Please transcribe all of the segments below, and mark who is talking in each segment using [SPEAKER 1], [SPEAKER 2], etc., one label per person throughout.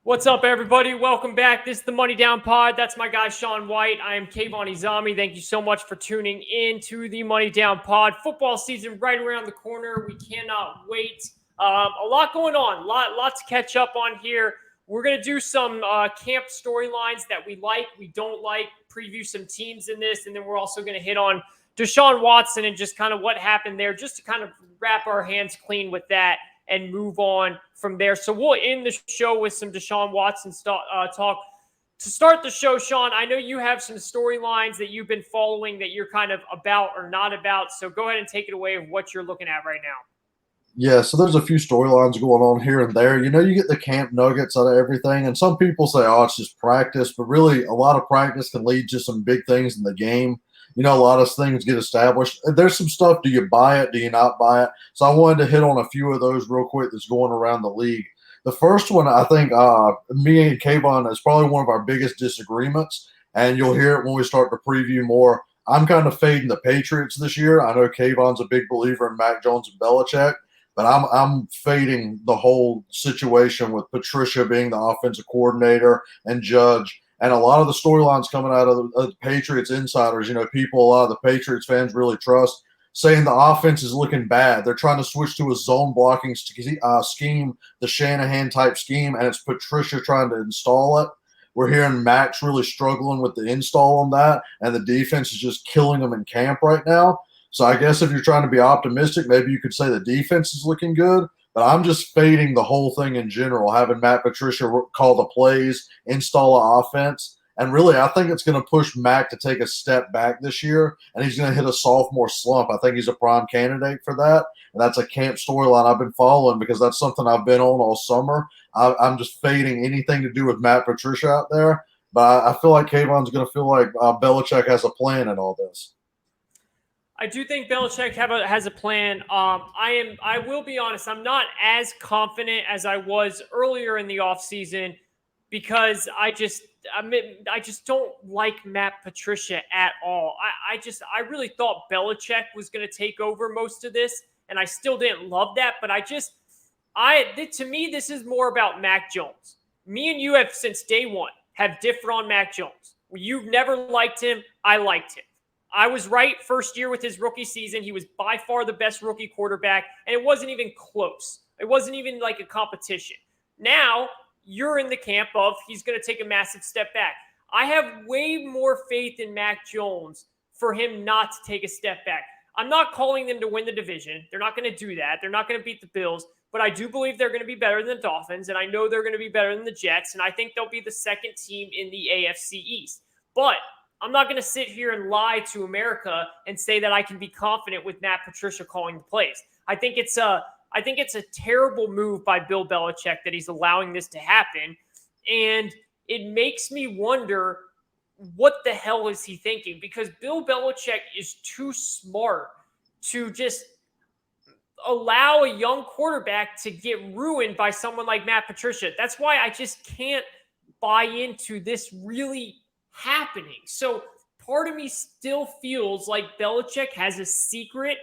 [SPEAKER 1] What's up, everybody? Welcome back. This is the Money Down Pod. That's my guy, Sean White. I am Kayvon Izami. Thank you so much for tuning in to the Money Down Pod. Football season right around the corner. We cannot wait. A lot going on. Lot to catch up on here. We're going to do some camp storylines that we like, we don't like, preview some teams in this, and then we're also going to hit on Deshaun Watson and just kind of what happened there, just to kind of wrap our hands clean with that and move on from there. So we'll end the show with some Deshaun Watson talk. To start the show, Sean, I know you have some storylines that you've been following that you're kind of about or not about. So go ahead and take it away of what you're looking at right now.
[SPEAKER 2] Yeah, so there's a few storylines going on here and there. You get the camp nuggets out of everything, and some people say, oh, it's just practice, but really a lot of practice can lead to some big things in the game. A lot of things get established. There's some stuff. Do you buy it? Do you not buy it? So I wanted to hit on a few of those real quick that's going around the league. The first one, I think, me and Kayvon is probably one of our biggest disagreements, and you'll hear it when we start to preview more. I'm kind of fading the Patriots this year. I know Kayvon's a big believer in Mac Jones and Belichick. But I'm fading the whole situation with Patricia being the offensive coordinator and Judge. And a lot of the storylines coming out of the Patriots insiders, people, a lot of the Patriots fans really trust, saying the offense is looking bad. They're trying to switch to a zone blocking scheme, the Shanahan type scheme, and it's Patricia trying to install it. We're hearing Max really struggling with the install on that, and the defense is just killing them in camp right now. So I guess if you're trying to be optimistic, maybe you could say the defense is looking good. But I'm just fading the whole thing in general, having Matt Patricia call the plays, install an offense. And really, I think it's going to push Mac to take a step back this year, and he's going to hit a sophomore slump. I think he's a prime candidate for that. And that's a camp storyline I've been following because that's something I've been on all summer. I'm just fading anything to do with Matt Patricia out there. But I feel like Kayvon's going to feel like Belichick has a plan in all this.
[SPEAKER 1] I do think Belichick has a plan. I will be honest, I'm not as confident as I was earlier in the offseason because I just don't like Matt Patricia at all. I really thought Belichick was going to take over most of this, and I still didn't love that. But to me, this is more about Mac Jones. Me and you have since day one have differed on Mac Jones. You've never liked him. I liked him. I was right first year with his rookie season. He was by far the best rookie quarterback, and it wasn't even close. It wasn't even like a competition. Now, you're in the camp of he's going to take a massive step back. I have way more faith in Mac Jones for him not to take a step back. I'm not calling them to win the division. They're not going to do that. They're not going to beat the Bills, but I do believe they're going to be better than the Dolphins, and I know they're going to be better than the Jets, and I think they'll be the second team in the AFC East. But I'm not going to sit here and lie to America and say that I can be confident with Matt Patricia calling the plays. I think it's a terrible move by Bill Belichick that he's allowing this to happen. And it makes me wonder, what the hell is he thinking? Because Bill Belichick is too smart to just allow a young quarterback to get ruined by someone like Matt Patricia. That's why I just can't buy into this really happening. So part of me still feels like Belichick has a secret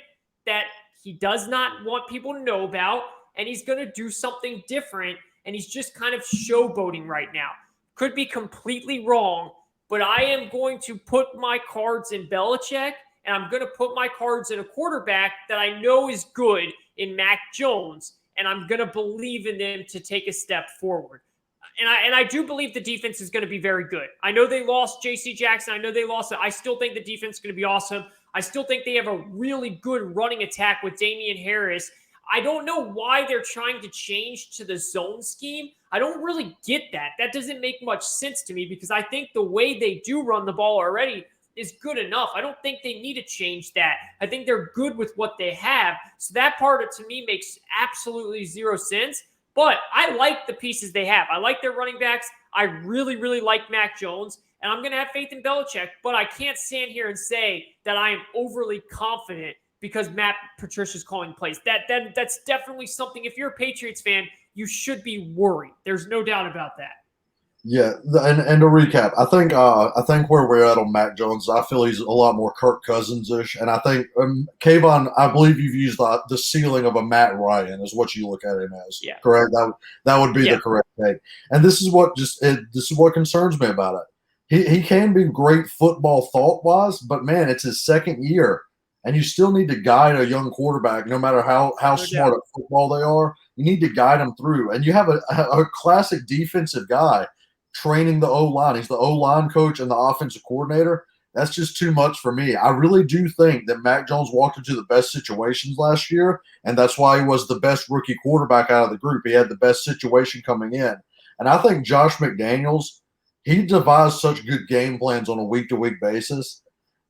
[SPEAKER 1] that he does not want people to know about, and he's going to do something different, and he's just kind of showboating right now. Could be completely wrong, but I am going to put my cards in Belichick, and I'm going to put my cards in a quarterback that I know is good in Mac Jones, and I'm going to believe in them to take a step forward. And I do believe the defense is going to be very good. I know they lost J.C. Jackson. I know they lost it. I still think the defense is going to be awesome. I still think they have a really good running attack with Damian Harris. I don't know why they're trying to change to the zone scheme. I don't really get that. That doesn't make much sense to me because I think the way they do run the ball already is good enough. I don't think they need to change that. I think they're good with what they have. So that part of, to me, makes absolutely zero sense. But I like the pieces they have. I like their running backs. I really, really like Mac Jones. And I'm going to have faith in Belichick. But I can't stand here and say that I am overly confident because Matt Patricia's calling plays. That's definitely something. If you're a Patriots fan, you should be worried. There's no doubt about that.
[SPEAKER 2] Yeah, and to recap, I think where we're at on Mac Jones, I feel he's a lot more Kirk Cousins-ish, and I think Kayvon, I believe you've used the ceiling of a Matt Ryan is what you look at him as.
[SPEAKER 1] Yeah.
[SPEAKER 2] Correct. That would be
[SPEAKER 1] Yeah.
[SPEAKER 2] the correct take. And this is what concerns me about it. He can be great football thought-wise, but man, it's his second year, and you still need to guide a young quarterback, no matter how
[SPEAKER 1] No
[SPEAKER 2] smart
[SPEAKER 1] doubt.
[SPEAKER 2] at football they are. You need to guide them through, and you have a classic defensive guy training the O-line. He's the O-line coach and the offensive coordinator. That's just too much for me. I really do think that Mac Jones walked into the best situations last year, and that's why he was the best rookie quarterback out of the group. He had the best situation coming in. And I think Josh McDaniels, he devised such good game plans on a week-to-week basis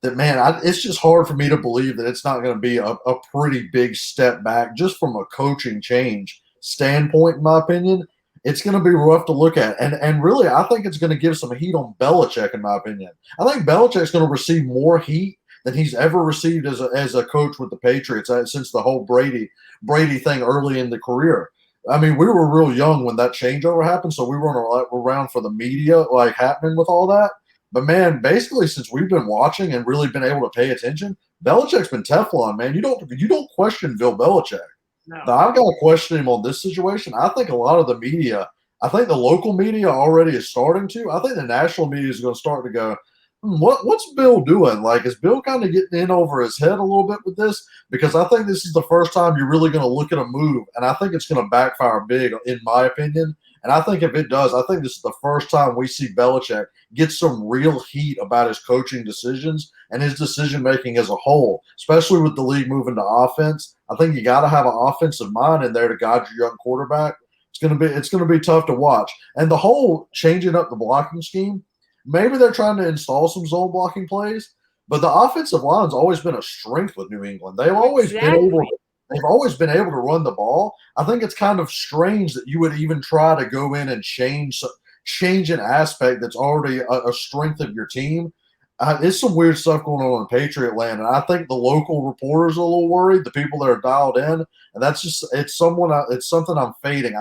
[SPEAKER 2] that, man, it's just hard for me to believe that it's not going to be a pretty big step back just from a coaching change standpoint, in my opinion. It's going to be rough to look at. And really, I think it's going to give some heat on Belichick, in my opinion. I think Belichick's going to receive more heat than he's ever received as a coach with the Patriots since the whole Brady thing early in the career. I mean, we were real young when that changeover happened, so we weren't around for the media like happening with all that. But man, basically, since we've been watching and really been able to pay attention, Belichick's been Teflon, man. You don't question Bill Belichick.
[SPEAKER 1] No.
[SPEAKER 2] Now, I've got to question him on this situation. I think a lot of the media, I think the local media already is starting to. I think the national media is going to start to go, what's Bill doing? Like, is Bill kind of getting in over his head a little bit with this? Because I think this is the first time you're really going to look at a move, and I think it's going to backfire big, in my opinion. And I think if it does, I think this is the first time we see Belichick get some real heat about his coaching decisions and his decision making as a whole, especially with the league moving to offense. I think you got to have an offensive mind in there to guide your young quarterback. It's going to be tough to watch. And the whole changing up the blocking scheme, maybe they're trying to install some zone blocking plays, but the offensive line's always been a strength with New England. They've always been able to run the ball. I think it's kind of strange that you would even try to go in and change an aspect that's already a strength of your team. It's some weird stuff going on in Patriot land, and I think the local reporters are a little worried, the people that are dialed in, and it's something I'm fading.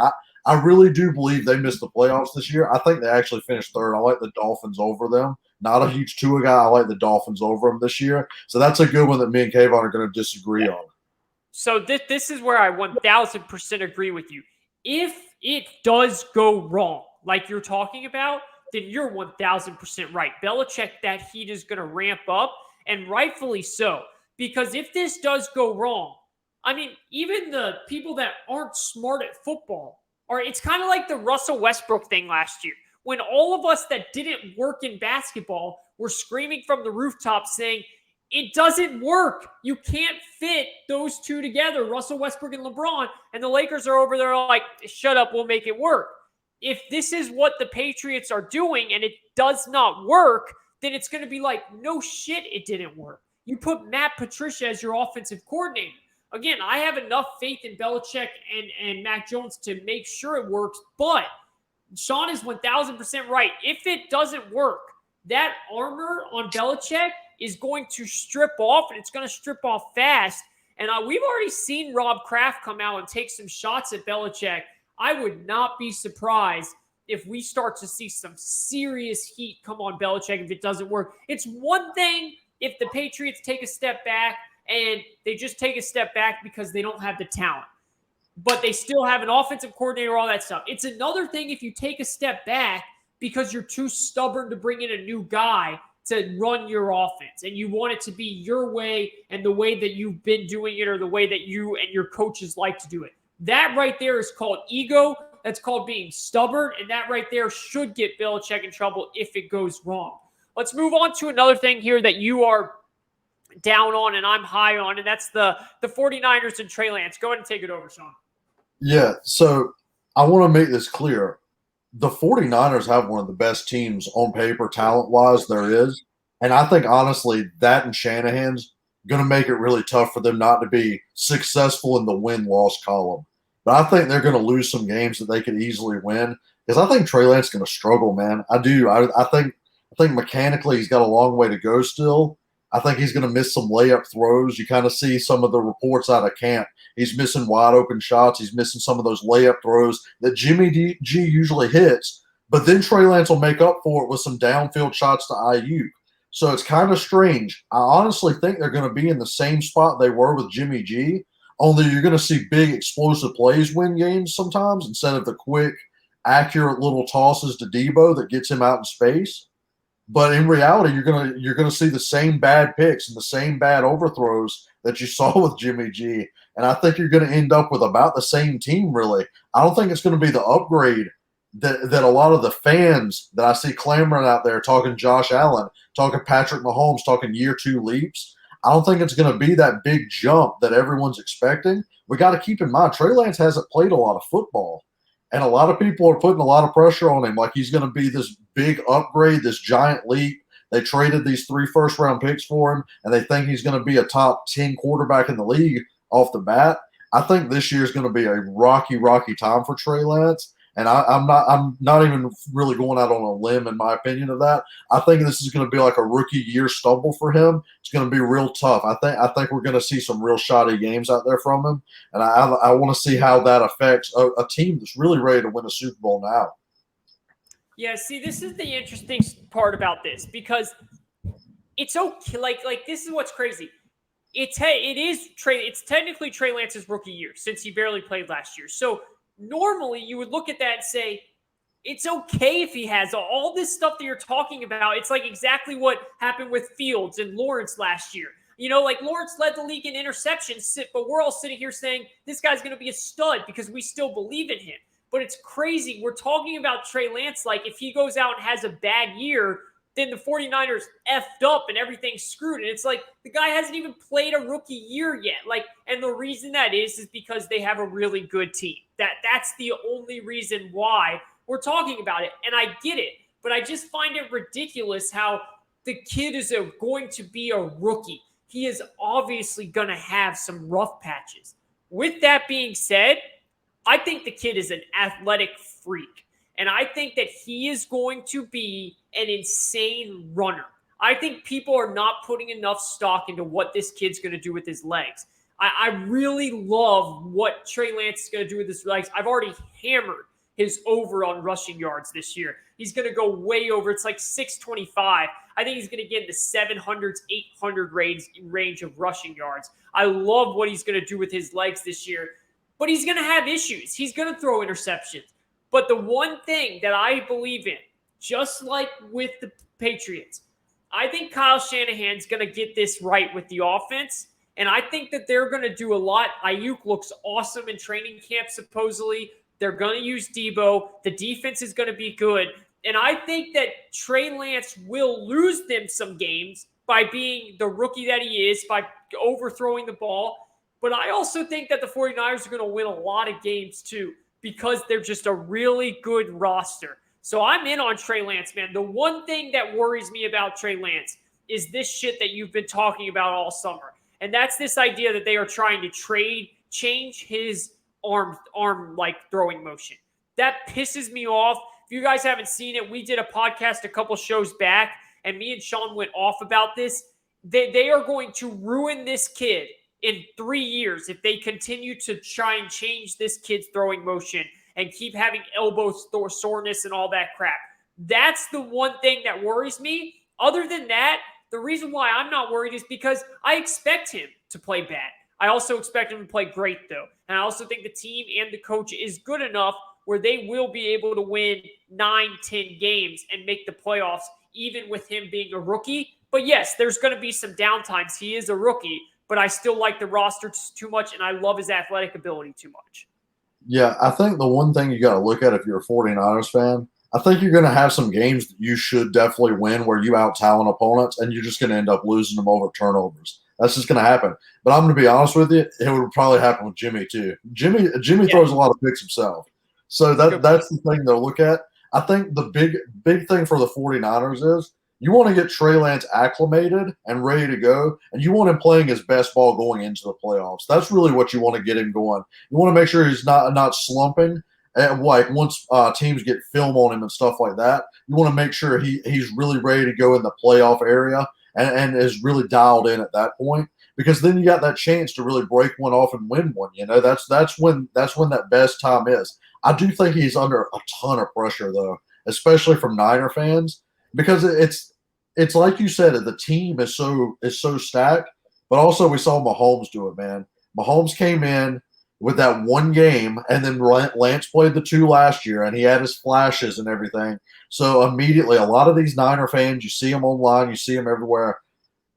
[SPEAKER 2] I really do believe they missed the playoffs this year. I think they actually finished third. I like the Dolphins over them. Not a huge Tua guy. I like the Dolphins over them this year. So that's a good one that me and Kayvon are going to disagree on.
[SPEAKER 1] So this is where I 1,000% agree with you. If it does go wrong, like you're talking about, then you're 1,000% right. Belichick, that heat is going to ramp up, and rightfully so. Because if this does go wrong, I mean, even the people that aren't smart at football it's kind of like the Russell Westbrook thing last year, when all of us that didn't work in basketball were screaming from the rooftops saying, it doesn't work. You can't fit those two together, Russell Westbrook and LeBron, and the Lakers are over there like, shut up, we'll make it work. If this is what the Patriots are doing and it does not work, then it's going to be like, no shit, it didn't work. You put Matt Patricia as your offensive coordinator. Again, I have enough faith in Belichick and Mac Jones to make sure it works, but Sean is 1,000% right. If it doesn't work, that armor on Belichick is going to strip off, and it's going to strip off fast. And we've already seen Rob Kraft come out and take some shots at Belichick. I would not be surprised if we start to see some serious heat come on Belichick if it doesn't work. It's one thing if the Patriots take a step back and they just take a step back because they don't have the talent, but they still have an offensive coordinator, all that stuff. It's another thing if you take a step back because you're too stubborn to bring in a new guy to run your offense and you want it to be your way and the way that you've been doing it or the way that you and your coaches like to do it. That right there is called ego. That's called being stubborn, and that right there should get Belichick in trouble if it goes wrong. Let's move on to another thing here that you are down on and I'm high on, and that's the 49ers and Trey Lance. Go ahead and take it over, Sean.
[SPEAKER 2] Yeah, so I want to make this clear. The 49ers have one of the best teams on paper, talent-wise, there is. And I think, honestly, that and Shanahan's going to make it really tough for them not to be successful in the win-loss column. But I think they're going to lose some games that they could easily win because I think Trey Lance is going to struggle, man. I do. I think mechanically he's got a long way to go still. I think he's going to miss some layup throws. You kind of see some of the reports out of camp. He's missing wide open shots. He's missing some of those layup throws that Jimmy G usually hits. But then Trey Lance will make up for it with some downfield shots to Ayuk. So it's kind of strange. I honestly think they're going to be in the same spot they were with Jimmy G, only you're going to see big explosive plays win games sometimes instead of the quick, accurate little tosses to Debo that gets him out in space. But in reality, you're gonna see the same bad picks and the same bad overthrows that you saw with Jimmy G. And I think you're going to end up with about the same team, really. I don't think it's going to be the upgrade that a lot of the fans that I see clamoring out there talking Josh Allen, talking Patrick Mahomes, talking year 2 leaps. I don't think it's going to be that big jump that everyone's expecting. We got to keep in mind Trey Lance hasn't played a lot of football, and a lot of people are putting a lot of pressure on him, like he's going to be this big upgrade, this giant leap. They traded these 3 first-round picks for him, and they think he's going to be a top 10 quarterback in the league off the bat. I think this year is going to be a rocky time for Trey Lance. And I'm not even really going out on a limb in my opinion of that. I think this is going to be like a rookie year stumble for him. It's going to be real tough. I think we're going to see some real shoddy games out there from him, and I want to see how that affects a team that's really ready to win a Super Bowl now.
[SPEAKER 1] Yeah, see, this is the interesting part about this because it's okay. Like this is what's crazy. It's technically Trey Lance's rookie year since he barely played last year. So normally you would look at that and say, it's okay if he has all this stuff that you're talking about. It's like exactly what happened with Fields and Lawrence last year. You know, like Lawrence led the league in interceptions, but we're all sitting here saying this guy's going to be a stud because we still believe in him. But it's crazy. We're talking about Trey Lance like if he goes out and has a bad year, then the 49ers effed up and everything's screwed. And it's like the guy hasn't even played a rookie year yet. And the reason that is because they have a really good team. That's the only reason why we're talking about it. And I get it, but I just find it ridiculous how the kid is going to be a rookie. He is obviously going to have some rough patches. With that being said, I think the kid is an athletic freak. And I think that he is going to be an insane runner. I think people are not putting enough stock into what this kid's going to do with his legs. I really love what Trey Lance is going to do with his legs. I've already hammered his over on rushing yards this year. He's going to go way over. It's like 625. I think he's going to get in the 700s, 800 range of rushing yards. I love what he's going to do with his legs this year. But he's going to have issues. He's going to throw interceptions. But the one thing that I believe in, just like with the Patriots, I think Kyle Shanahan's going to get this right with the offense. And I think that they're going to do a lot. Ayuk looks awesome in training camp, supposedly. They're going to use Debo. The defense is going to be good. And I think that Trey Lance will lose them some games by being the rookie that he is, by overthrowing the ball. But I also think that the 49ers are going to win a lot of games too because they're just a really good roster. So I'm in on Trey Lance, man. The one thing that worries me about Trey Lance is this shit that you've been talking about all summer. And that's this idea that they are trying to change his arm like throwing motion. That pisses me off. If you guys haven't seen it, we did a podcast a couple shows back, and me and Sean went off about this. They are going to ruin this kid in 3 years if they continue to try and change this kid's throwing motion and keep having elbow soreness and all that crap. That's the one thing that worries me. Other than that, the reason why I'm not worried is because I expect him to play bad. I also expect him to play great, though. And I also think the team and the coach is good enough where they will be able to win 9-10 games and make the playoffs, even with him being a rookie. But yes, there's going to be some downtimes. He is a rookie, but I still like the roster too much, and I love his athletic ability too much.
[SPEAKER 2] Yeah, I think the one thing you got to look at if you're a 49ers fan, I think you're going to have some games that you should definitely win where you out-talent opponents, and you're just going to end up losing them over turnovers. That's just going to happen. But I'm going to be honest with you, it would probably happen with Jimmy too. Jimmy throws a lot of picks himself. So that's the thing they'll look at. I think the big thing for the 49ers is you want to get Trey Lance acclimated and ready to go, and you want him playing his best ball going into the playoffs. That's really what you want to get him going. You want to make sure he's not slumping. And like once teams get film on him and stuff like that, you want to make sure he's really ready to go in the playoff area and is really dialed in at that point, because then you got that chance to really break one off and win one. You know, that's when that best time is. I do think he's under a ton of pressure though, especially from Niner fans, because it's like you said, the team is so stacked. But also we saw Mahomes do it, man. Mahomes came in with that one game, and then Lance played the 2 last year, and he had his flashes and everything. So immediately, a lot of these Niner fans, you see them online, you see them everywhere.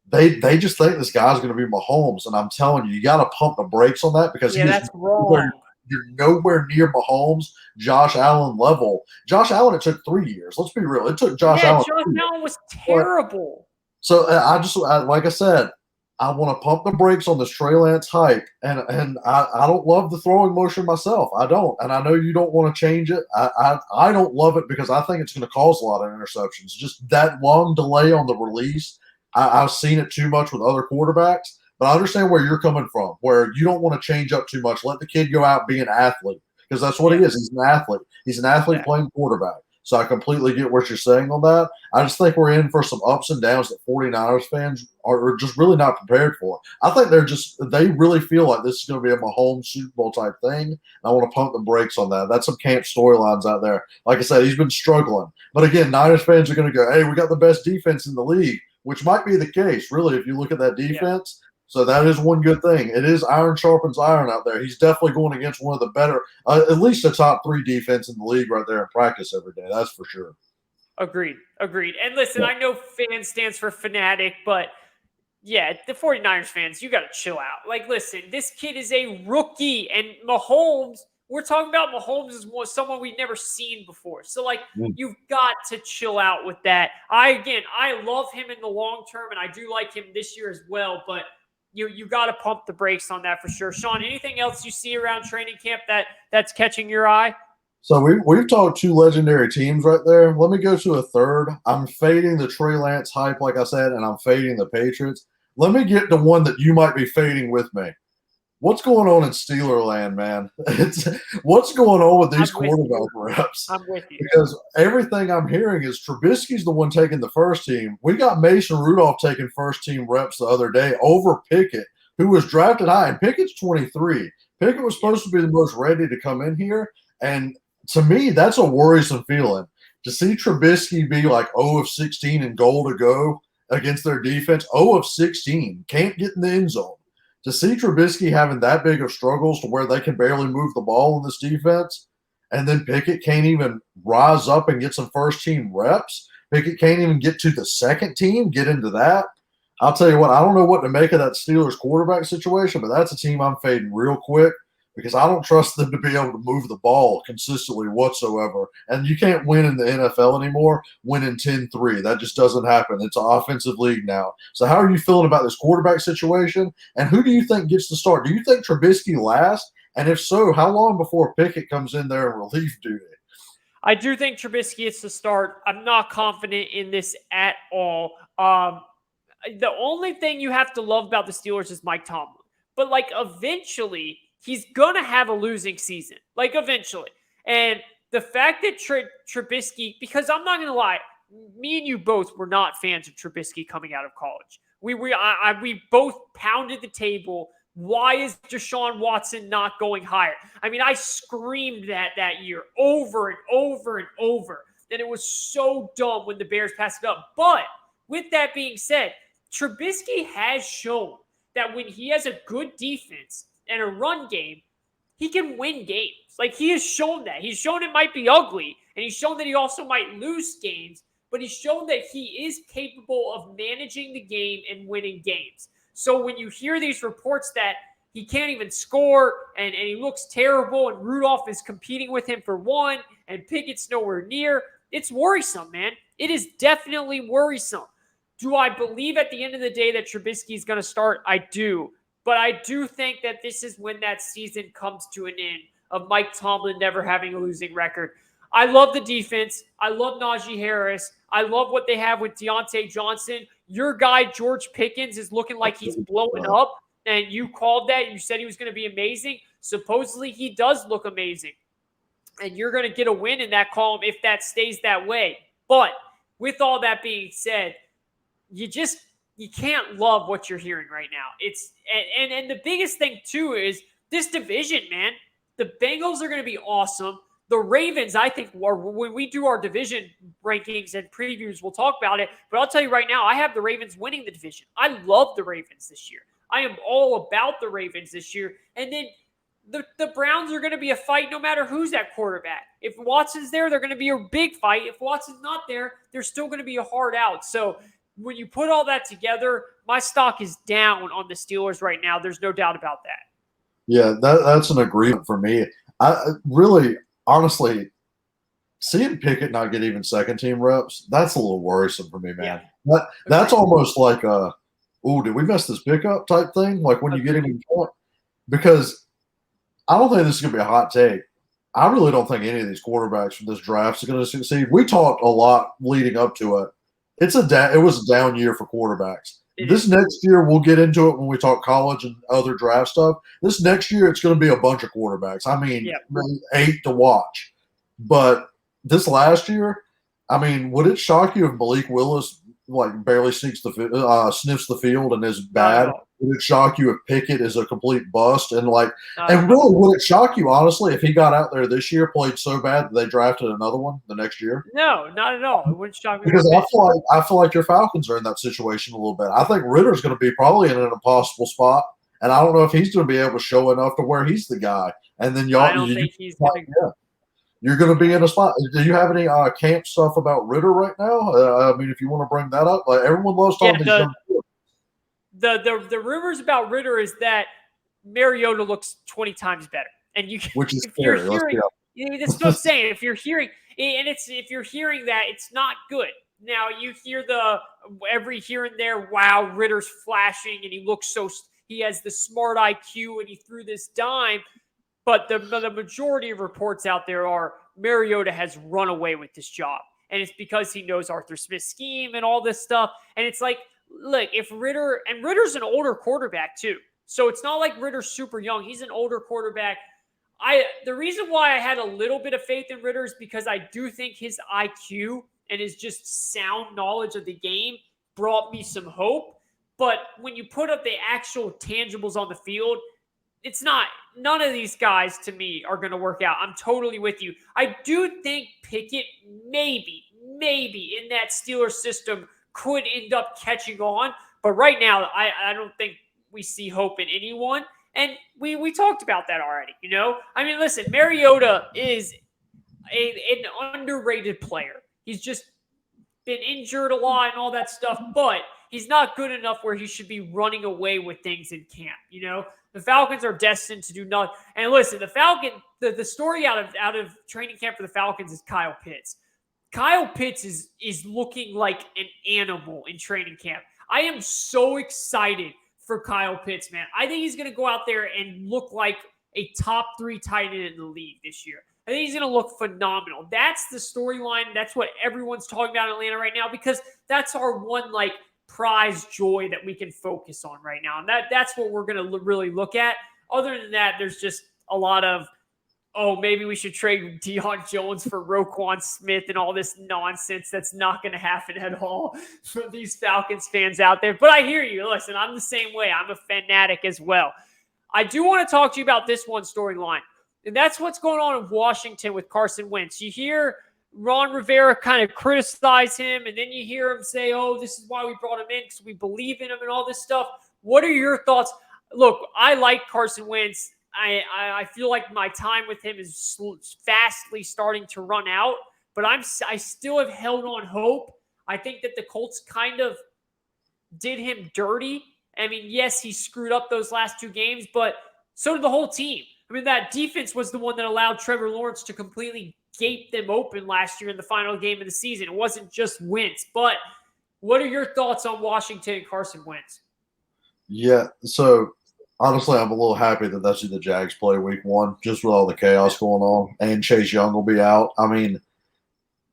[SPEAKER 2] They just think this guy's going to be Mahomes, and I'm telling you, you got to pump the brakes on that because
[SPEAKER 1] Yeah, that's wrong.
[SPEAKER 2] you're nowhere near Mahomes, Josh Allen level. Josh Allen, it took 3 years. Let's be real. It took Josh Allen.
[SPEAKER 1] Josh Allen was terrible.
[SPEAKER 2] So like I said, I want to pump the brakes on this Trey Lance hype, and I don't love the throwing motion myself. I don't, and I know you don't want to change it. I don't love it because I think it's going to cause a lot of interceptions. Just that long delay on the release. I've seen it too much with other quarterbacks, but I understand where you're coming from, where you don't want to change up too much. Let the kid go out and be an athlete because that's what he is. He's an athlete. He's an athlete playing quarterback. So I completely get what you're saying on that. I just think we're in for some ups and downs that 49ers fans are just really not prepared for. I think they really feel like this is going to be a Mahomes Super Bowl type thing. And I want to pump the brakes on that. That's some camp storylines out there. Like I said, he's been struggling. But again, Niners fans are going to go, hey, we got the best defense in the league, which might be the case, really, if you look at that defense. So that is one good thing. It is iron sharpens iron out there. He's definitely going against one of the better, at least the top 3 defense in the league right there in practice every day. That's for sure.
[SPEAKER 1] Agreed. And listen, I know fan stands for fanatic, but yeah, the 49ers fans, you got to chill out. Like, listen, this kid is a rookie, and Mahomes, we're talking about Mahomes as someone we've never seen before. So, like, you've got to chill out with that. I love him in the long term, and I do like him this year as well, but you got to pump the brakes on that for sure. Sean, anything else you see around training camp that's catching your eye?
[SPEAKER 2] So we've talked 2 legendary teams right there. Let me go to a third. I'm fading the Trey Lance hype, like I said, and I'm fading the Patriots. Let me get to one that you might be fading with me. What's going on in Steeler land, man? What's going on with these quarterback reps?
[SPEAKER 1] I'm with you.
[SPEAKER 2] Because everything I'm hearing is Trubisky's the one taking the first team. We got Mason Rudolph taking first team reps the other day over Pickett, who was drafted high. And Pickett's 23. Pickett was supposed to be the most ready to come in here. And to me, that's a worrisome feeling. To see Trubisky be like 0 of 16 and goal to go against their defense, 0 of 16, can't get in the end zone. To see Trubisky having that big of struggles to where they can barely move the ball in this defense, and then Pickett can't even rise up and get some first-team reps. Pickett can't even get to the second team, get into that. I'll tell you what, I don't know what to make of that Steelers quarterback situation, but that's a team I'm fading real quick because I don't trust them to be able to move the ball consistently whatsoever. And you can't win in the NFL anymore, winning 10-3. That just doesn't happen. It's an offensive league now. So how are you feeling about this quarterback situation? And who do you think gets the start? Do you think Trubisky lasts? And if so, how long before Pickett comes in there in relief duty?
[SPEAKER 1] I do think Trubisky gets the start. I'm not confident in this at all. The only thing you have to love about the Steelers is Mike Tomlin. But, like, eventually – he's going to have a losing season, like eventually. And the fact that Trubisky, because I'm not going to lie, me and you both were not fans of Trubisky coming out of college. We both pounded the table. Why is Deshaun Watson not going higher? I mean, I screamed that year over and over and over. And it was so dumb when the Bears passed it up. But with that being said, Trubisky has shown that when he has a good defense and a run game, he can win games. Like, he has shown that. He's shown it might be ugly, and he's shown that he also might lose games, but he's shown that he is capable of managing the game and winning games. So when you hear these reports that he can't even score and he looks terrible and Rudolph is competing with him for one and Pickett's nowhere near, it's worrisome, man. It is definitely worrisome. Do I believe at the end of the day that Trubisky is going to start? I do. But I do think that this is when that season comes to an end of Mike Tomlin never having a losing record. I love the defense. I love Najee Harris. I love what they have with Deontay Johnson. Your guy, George Pickens, is looking like he's blowing up. And you called that. You said he was going to be amazing. Supposedly, he does look amazing. And you're going to get a win in that column if that stays that way. But with all that being said, you can't love what you're hearing right now. It's and the biggest thing too is this division, man. The Bengals are going to be awesome. The Ravens, I think, when we do our division rankings and previews, we'll talk about it. But I'll tell you right now, I have the Ravens winning the division. I love the Ravens this year. I am all about the Ravens this year. And then the Browns are going to be a fight no matter who's at quarterback. If Watson's there, they're going to be a big fight. If Watson's not there, they're still going to be a hard out. So when you put all that together, my stock is down on the Steelers right now. There's no doubt about that.
[SPEAKER 2] Yeah, that's an agreement for me. I really, honestly, seeing Pickett not get even second-team reps, that's a little worrisome for me, man. Yeah. That's almost like a, ooh, did we mess this pickup type thing? Like when you get him in front. Because I don't think this is going to be a hot take. I really don't think any of these quarterbacks from this draft is going to succeed. We talked a lot leading up to it. It was a down year for quarterbacks. This next year, we'll get into it when we talk college and other draft stuff. This next year, it's going to be a bunch of quarterbacks. I mean, 8 to watch. But this last year, I mean, would it shock you if Malik Willis barely sniffs the field and is bad? Would it shock you if Pickett is a complete bust? And really, would it shock you, honestly, if he got out there this year, played so bad that they drafted another one the next year?
[SPEAKER 1] No, not at all. It wouldn't shock me.
[SPEAKER 2] Because I feel like your Falcons are in that situation a little bit. I think Ritter's going to be probably in an impossible spot, and I don't know if he's going to be able to show enough to where he's the guy. And then
[SPEAKER 1] I don't think he's going to.
[SPEAKER 2] You're going to be in a spot. Do you have any camp stuff about Ridder right now? I mean, if you want to bring that up, everyone loves talking about
[SPEAKER 1] the rumors about Ridder is that Mariota looks 20 times better, and
[SPEAKER 2] which is fair.
[SPEAKER 1] That's what I'm saying. If you're hearing that, it's not good. Now you hear every here and there, wow, Ritter's flashing, and he has the smart IQ, and he threw this dime. But the majority of reports out there are Mariota has run away with this job. And it's because he knows Arthur Smith's scheme and all this stuff. And it's like, look, if Ritter's an older quarterback too. So it's not like Ritter's super young. He's an older quarterback. The reason why I had a little bit of faith in Ridder is because I do think his IQ and his just sound knowledge of the game brought me some hope. But when you put up the actual tangibles on the field, it's not. None of these guys, to me, are going to work out. I'm totally with you. I do think Pickett maybe in that Steelers system could end up catching on. But right now, I don't think we see hope in anyone. And we talked about that already, you know? I mean, listen, Mariota is an underrated player. He's just been injured a lot and all that stuff, but he's not good enough where he should be running away with things in camp, you know? The Falcons are destined to do nothing. And listen, the story out of training camp for the Falcons is Kyle Pitts. Kyle Pitts is looking like an animal in training camp. I am so excited for Kyle Pitts, man. I think he's going to go out there and look like a top 3 tight end in the league this year. I think he's going to look phenomenal. That's the storyline. That's what everyone's talking about in Atlanta right now because that's our one, prize joy that we can focus on right now. And that's what we're going to really look at. Other than that, there's just a lot of, maybe we should trade Deion Jones for Roquan Smith and all this nonsense that's not going to happen at all for these Falcons fans out there. But I hear you. Listen, I'm the same way. I'm a fanatic as well. I do want to talk to you about this one storyline. And that's what's going on in Washington with Carson Wentz. You hear Ron Rivera kind of criticize him, and then you hear him say, this is why we brought him in, because we believe in him and all this stuff. What are your thoughts? Look, I like Carson Wentz. I feel like my time with him is fastly starting to run out, but I still have held on hope. I think that the Colts kind of did him dirty. I mean, yes, he screwed up those last 2 games, but so did the whole team. I mean, that defense was the one that allowed Trevor Lawrence to completely gape them open last year in the final game of the season. It wasn't just Wentz. But what are your thoughts on Washington and Carson Wentz?
[SPEAKER 2] Yeah, so honestly, I'm a little happy that that's who the Jags play week 1, just with all the chaos going on. And Chase Young will be out. I mean,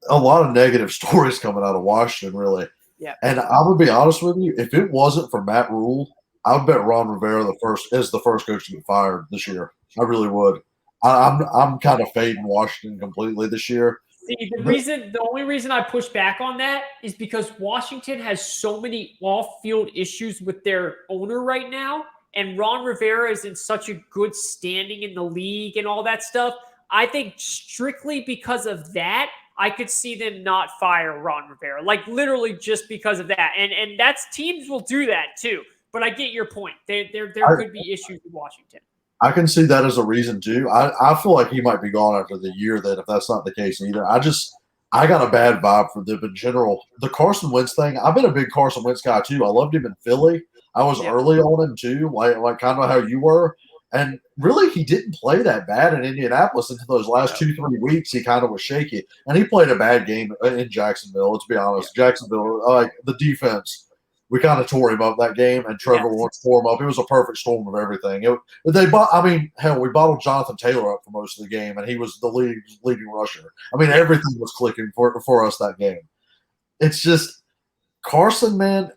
[SPEAKER 2] a lot of negative stories coming out of Washington, really.
[SPEAKER 1] Yeah.
[SPEAKER 2] And I'm going to be honest with you, if it wasn't for Matt Rule, I would bet Ron Rivera is the first coach to get fired this year. I really would. I'm kind of fading Washington completely this year.
[SPEAKER 1] See, the only reason I push back on that is because Washington has so many off-field issues with their owner right now, and Ron Rivera is in such a good standing in the league and all that stuff. I think strictly because of that, I could see them not fire Ron Rivera, like literally just because of that. And that's teams will do that too. But I get your point. There could be issues with Washington.
[SPEAKER 2] I can see that as a reason too. I feel like he might be gone after the year. That if that's not the case either, I got a bad vibe for them in general. The Carson Wentz thing. I've been a big Carson Wentz guy too. I loved him in Philly. I was early on him too, like kind of how you were. And really, he didn't play that bad in Indianapolis until those last 2-3 weeks. He kind of was shaky, and he played a bad game in Jacksonville. Let's be honest, Jacksonville, like the defense, we kind of tore him up that game, and Trevor Lawrence tore him up. It was a perfect storm of everything. We bottled Jonathan Taylor up for most of the game, and he was the leading rusher. I mean, everything was clicking for us that game. It's just Carson, man.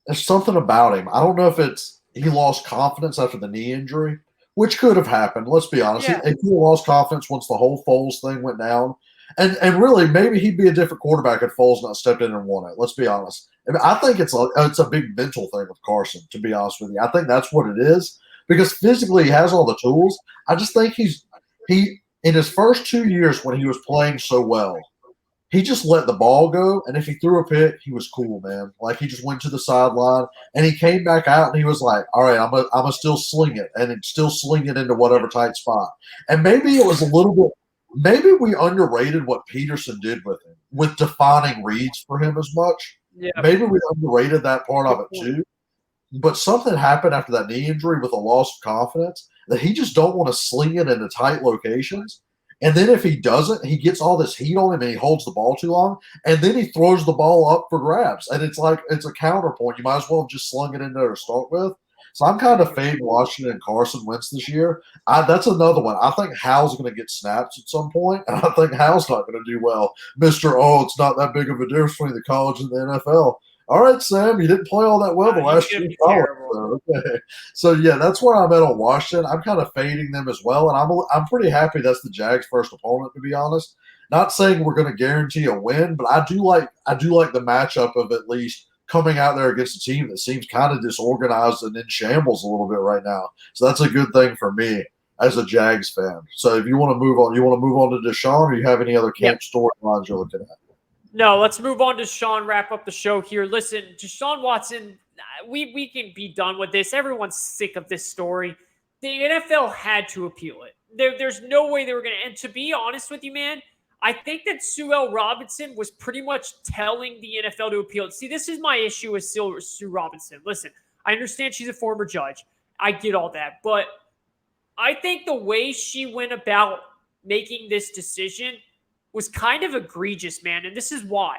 [SPEAKER 2] There's something about him. I don't know if it's he lost confidence after the knee injury, which could have happened. Let's be honest.
[SPEAKER 1] Yeah.
[SPEAKER 2] He lost confidence once the whole Foles thing went down. And really, maybe he'd be a different quarterback if Foles not stepped in and won it. Let's be honest. I think it's a big mental thing with Carson, to be honest with you. I think that's what it is because physically he has all the tools. I just think he in his first 2 years when he was playing so well, he just let the ball go, and if he threw a pick, he was cool, man. Like, he just went to the sideline, and he came back out, and he was like, all right, I'm gonna still sling it, and still sling it into whatever tight spot. And maybe it was a little bit – maybe we underrated what Peterson did with him, with defining reads for him as much.
[SPEAKER 1] Yeah.
[SPEAKER 2] Maybe we underrated that part of it too. But something happened after that knee injury with a loss of confidence that he just don't want to sling it into tight locations. And then if he doesn't, he gets all this heat on him and he holds the ball too long. And then he throws the ball up for grabs. And it's like it's a counterpoint. You might as well have just slung it in there to start with. So I'm kind of fading Washington and Carson Wentz this year. That's another one. I think Hal's going to get snaps at some point, and I think Hal's not going to do well. It's not that big of a difference between the college and the NFL. All right, Sam, you didn't play all that well the last year. Okay. So, yeah, that's where I'm at on Washington. I'm kind of fading them as well, and I'm pretty happy that's the Jags' first opponent, to be honest. Not saying we're going to guarantee a win, but I do like the matchup of at least coming out there against a team that seems kind of disorganized and in shambles a little bit right now. So that's a good thing for me as a Jags fan. So if you want to move on, to Deshaun, or you have any other camp storylines you're looking at?
[SPEAKER 1] No, let's move on to Deshaun, wrap up the show here. Listen, Deshaun Watson, we can be done with this. Everyone's sick of this story. The NFL had to appeal it. There's no way they were going to. And to be honest with you, man, I think that Sue L. Robinson was pretty much telling the NFL to appeal it. See, this is my issue with Sue Robinson. Listen, I understand she's a former judge. I get all that. But I think the way she went about making this decision was kind of egregious, man. And this is why.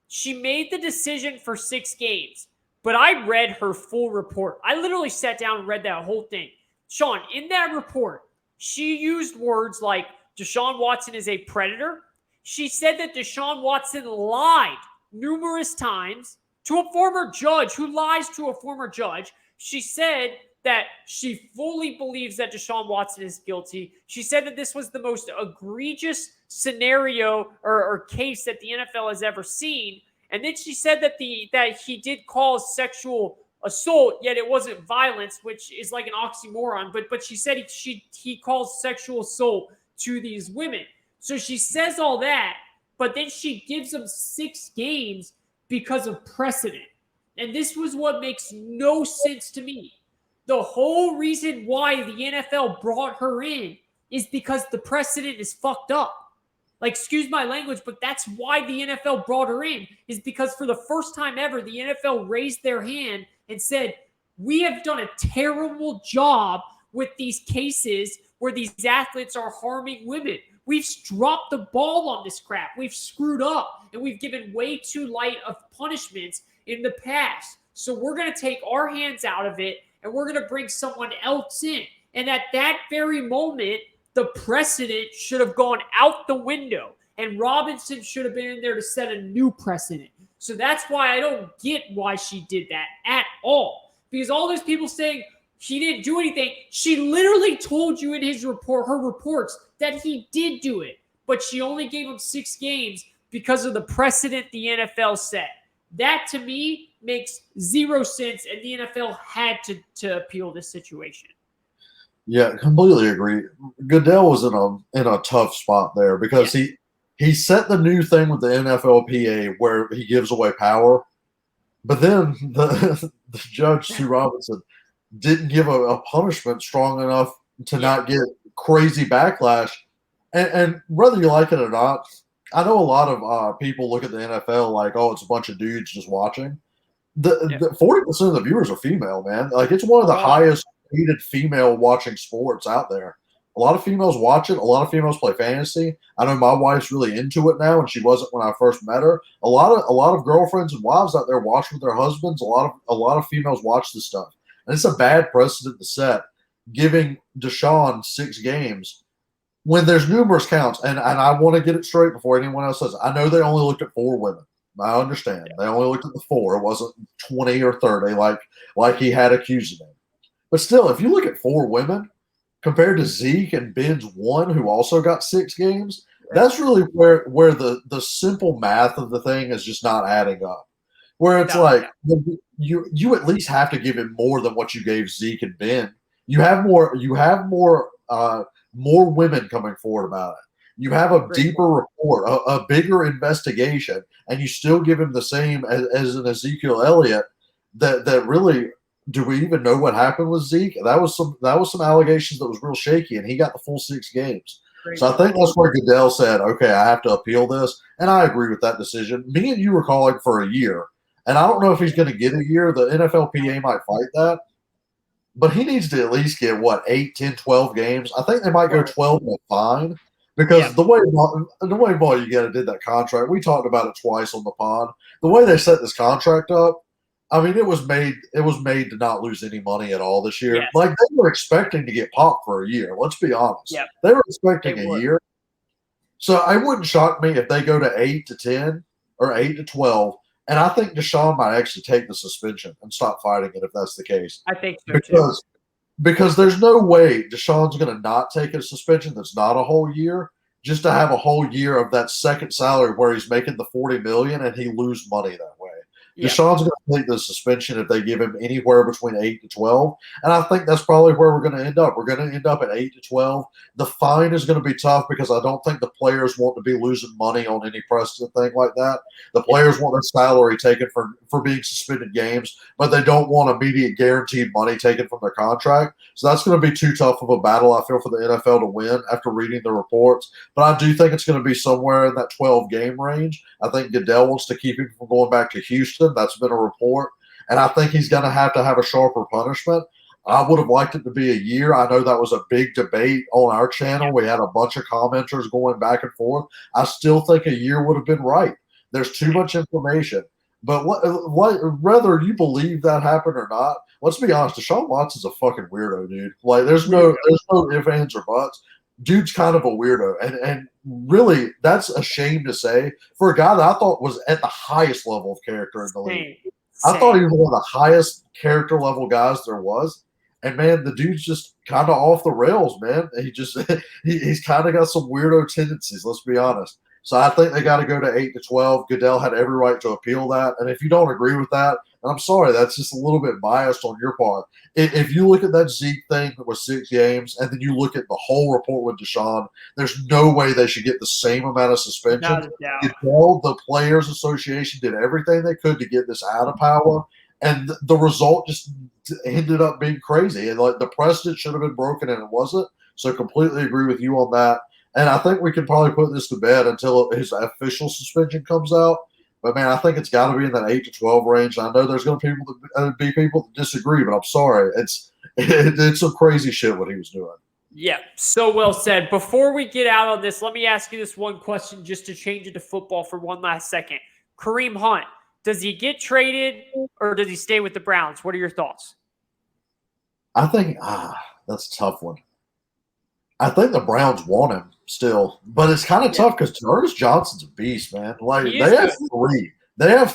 [SPEAKER 1] She made the decision for 6 games, but I read her full report. I literally sat down and read that whole thing. Sean, in that report, she used words like Deshaun Watson is a predator. She said that Deshaun Watson lied numerous times to a former judge who lies to a former judge. She said that she fully believes that Deshaun Watson is guilty. She said that this was the most egregious scenario or case that the NFL has ever seen. And then she said that he did cause sexual assault, yet it wasn't violence, which is like an oxymoron. But she said he caused sexual assault to these women. So she says all that, but then she gives them 6 games because of precedent. And this was what makes no sense to me. The whole reason why the NFL brought her in is because the precedent is fucked up. Like, excuse my language, but that's why the NFL brought her in, is because for the first time ever, the NFL raised their hand and said, we have done a terrible job with these cases where these athletes are harming women. We've dropped the ball on this crap. We've screwed up, and we've given way too light of punishments in the past. So we're going to take our hands out of it, and we're going to bring someone else in. And at that very moment, the precedent should have gone out the window, and Robinson should have been in there to set a new precedent. So that's why I don't get why she did that at all. Because all those people saying she didn't do anything, she literally told you in her reports that he did do it, but she only gave him 6 games because of the precedent the NFL set. That, to me, makes zero sense, and the NFL had to appeal this situation.
[SPEAKER 2] Yeah, completely agree. Goodell was in a tough spot there because
[SPEAKER 1] Yes.
[SPEAKER 2] he set the new thing with the NFLPA where he gives away power, but then the judge Sue Robinson didn't give a punishment strong enough to
[SPEAKER 1] Yeah.
[SPEAKER 2] not get crazy backlash. And whether you like it or not, I know a lot of people look at the NFL like, oh, it's a bunch of dudes just watching.
[SPEAKER 1] Yeah.
[SPEAKER 2] The 40% of the viewers are female, man. Like it's one of the
[SPEAKER 1] Oh,
[SPEAKER 2] highest rated female watching sports out there. A lot of females watch it. A lot of females play fantasy. I know my wife's really into it now, and she wasn't when I first met her. A lot of girlfriends and wives out there watch with their husbands. A lot of females watch this stuff, and it's a bad precedent to set, giving Deshaun 6 games when there's numerous counts. And I want to get it straight before anyone else says. I know they only looked at 4 women. I understand. They only looked at the 4. It wasn't 20 or 30 like he had accused them. But still, if you look at 4 women compared to Zeke and Ben's 1, who also got 6 games, that's really where the simple math of the thing is just not adding up. Where it's
[SPEAKER 1] no,
[SPEAKER 2] like you at least have to give him more than what you gave Zeke and Ben. You have more women coming forward about it. You have a
[SPEAKER 1] great
[SPEAKER 2] deeper
[SPEAKER 1] point.
[SPEAKER 2] report, a bigger investigation, and you still give him the same as an Ezekiel Elliott. That really, do we even know what happened with Zeke? That was some allegations that was real shaky, and he got the full 6 games.
[SPEAKER 1] Great
[SPEAKER 2] So I think
[SPEAKER 1] point.
[SPEAKER 2] that's where Goodell said, "Okay, I have to appeal this," and I agree with that decision. Me and you were calling for a year, and I don't know if he's going to get a year. The NFLPA might fight that, but he needs to at least get what 8, 10, 12 games. I think they might go 12 and a fine because
[SPEAKER 1] Yeah.
[SPEAKER 2] the way Mallugetta did that contract, we talked about it twice on the pod. The way they set this contract up, I mean, it was made to not lose any money at all this year.
[SPEAKER 1] Yes.
[SPEAKER 2] Like they were expecting to get popped for a year. Let's be honest.
[SPEAKER 1] Yeah.
[SPEAKER 2] They were
[SPEAKER 1] They
[SPEAKER 2] expecting a
[SPEAKER 1] would.
[SPEAKER 2] year. So it wouldn't shock me if they go to 8 to 10 or 8 to 12. And I think Deshaun might actually take the suspension and stop fighting it if that's the case.
[SPEAKER 1] I think so too.
[SPEAKER 2] Because there's no way Deshaun's going to not take a suspension that's not a whole year just to have a whole year of that second salary where he's making the 40 million and he lose money that way.
[SPEAKER 1] Yeah.
[SPEAKER 2] Deshaun's going to take the suspension if they give him anywhere between 8 to 12, and I think that's probably where we're going to end up. We're going to end up at 8 to 12. The fine is going to be tough because I don't think the players want to be losing money on any precedent thing like that. The players want their salary taken for being suspended games, but they don't want immediate guaranteed money taken from their contract. So that's going to be too tough of a battle, I feel, for the NFL to win after reading the reports. But I do think it's going to be somewhere in that 12-game range. I think Goodell wants to keep him from going back to Houston. That's been a report. And I think he's going to have a sharper punishment. I would have liked it to be a year. I know that was a big debate on our channel. We had a bunch of commenters going back and forth. I still think a year would have been right. There's too much information. But whether you believe that happened or not, let's be honest, Deshaun Watson's a fucking weirdo, dude. Like there's no ifs, ands, or buts. Dude's kind of a weirdo. And really, that's a shame to say for a guy that I thought was at the highest level of character in the league. I thought he was one of the highest character level guys there was. And man, the dude's just kind of off the rails, man. He just he's kind of got some weirdo tendencies, let's be honest. So I think they got to go to 8 to 12. Goodell had every right to appeal that. And if you don't agree with that, and I'm sorry, that's just a little bit biased on your part. If you look at that Zeke thing with 6 games, and then you look at the whole report with Deshaun, there's no way they should get the same amount of suspension.
[SPEAKER 1] Not a doubt.
[SPEAKER 2] Goodell, the Players Association, did everything they could to get this out of power, and the result just ended up being crazy. And like the precedent should have been broken, and it wasn't. So completely agree with you on that. And I think we can probably put this to bed until his official suspension comes out. But man, I think it's got to be in that 8 to 12 range. I know there's going to be people that disagree, but I'm sorry, it's some crazy shit what he was doing.
[SPEAKER 1] Yeah, so well said. Before we get out on this, let me ask you this one question just to change it to football for one last second. Kareem Hunt, does he get traded or does he stay with the Browns? What are your thoughts?
[SPEAKER 2] I think that's a tough one. I think the Browns want him still, but it's kind of tough because Ernest Johnson's a beast, man. Like they have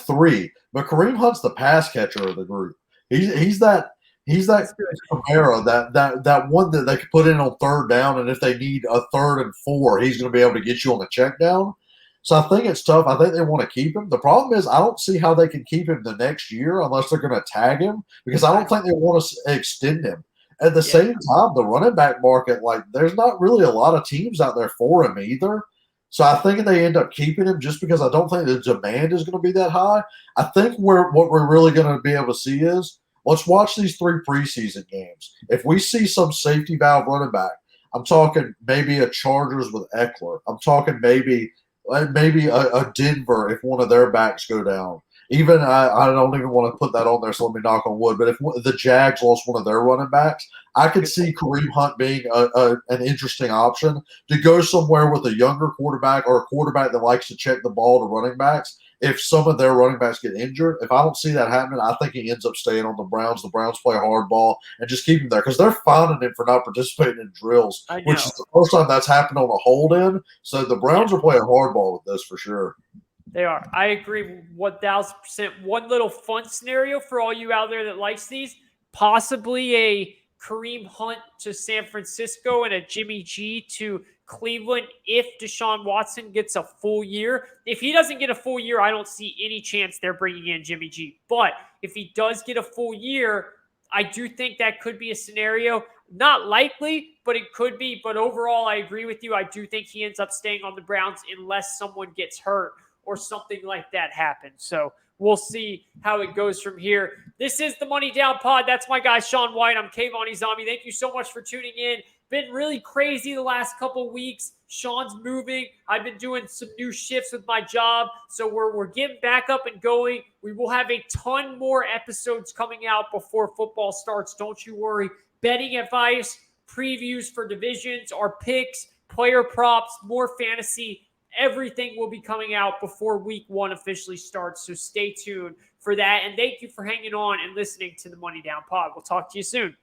[SPEAKER 2] three, but Kareem Hunt's the pass catcher of the group. He's that Camara, that one that they could put in on third down, and if they need a 3rd and 4, he's going to be able to get you on the check down. So I think it's tough. I think they want to keep him. The problem is I don't see how they can keep him the next year unless they're going to tag him because I don't think they want to extend him. At the same time, the running back market, like, there's not really a lot of teams out there for him either. So I think they end up keeping him just because I don't think the demand is going to be that high. I think what we're really going to be able to see is let's watch these 3 preseason games. If we see some safety valve running back, I'm talking maybe a Chargers with Eckler. I'm talking maybe a Denver if one of their backs go down. Even I don't even want to put that on there, so let me knock on wood. But if the Jags lost one of their running backs, I could see Kareem Hunt being an interesting option to go somewhere with a younger quarterback or a quarterback that likes to check the ball to running backs. If some of their running backs get injured, if I don't see that happening, I think he ends up staying on the Browns. The Browns play hardball and just keep him there because they're finding him for not participating in drills, which is the first time that's happened on a hold-in. So the Browns are playing hardball with this for sure.
[SPEAKER 1] They are. I agree 1,000%. One little fun scenario for all you out there that likes these, possibly a Kareem Hunt to San Francisco and a Jimmy G to Cleveland if Deshaun Watson gets a full year. If he doesn't get a full year, I don't see any chance they're bringing in Jimmy G. But if he does get a full year, I do think that could be a scenario. Not likely, but it could be. But overall, I agree with you. I do think he ends up staying on the Browns unless someone gets hurt or something like that happens. So we'll see how it goes from here. This is the Money Down Pod. That's my guy, Sean White. I'm Kayvon Izami. Thank you so much for tuning in. Been really crazy the last couple weeks. Sean's moving. I've been doing some new shifts with my job. So we're getting back up and going. We will have a ton more episodes coming out before football starts. Don't you worry. Betting advice, previews for divisions, our picks, player props, more fantasy. Everything will be coming out before week 1 officially starts. So stay tuned for that. And thank you for hanging on and listening to the Money Down Pod. We'll talk to you soon.